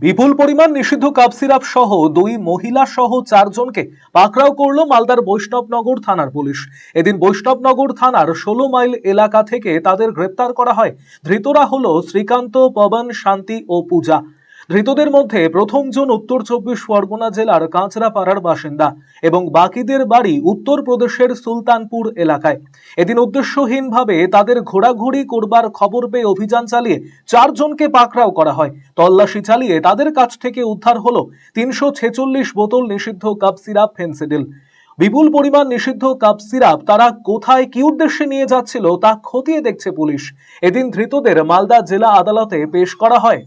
বিপুল পরিমাণ নিষিদ্ধ cough syrup সহ দুই মহিলা সহ চারজনকে পাকড়াও করল মালদার বৈষ্ণবনগর থানার পুলিশ। এদিন বৈষ্ণবনগর থানার 16 মাইল এলাকা থেকে তাদের গ্রেপ্তার করা হয়। ধৃতরা হলো শ্রীকান্ত, পবন, শান্তি ও পূজা। ধৃতদের মধ্যে প্রথমজন উত্তর 24 পরগনা জেলার কাঁচরাপাড়ার বাসিন্দা এবং বাকিদের বাড়ি উত্তরপ্রদেশের সুলতানপুর এলাকায়। এদিন উদ্দেশ্যহীনভাবে তাদের ঘোরাঘুরি করবার খবর পেয়ে অভিযান চালিয়ে চারজনকে পাকড়াও করা হয়। তল্লাশি চালিয়ে তাদের কাছ থেকে উদ্ধার হলো 346 বোতল নিষিদ্ধ কাপ সিরাপ ফেন্সিডিল। বিপুল পরিমাণ নিষিদ্ধ কাপ সিরাপ তারা কোথায় কি উদ্দেশ্যে নিয়ে যাচ্ছিল তা খতিয়ে দেখছে পুলিশ। এদিন ধৃতদের মালদা জেলা আদালতে পেশ করা হয়।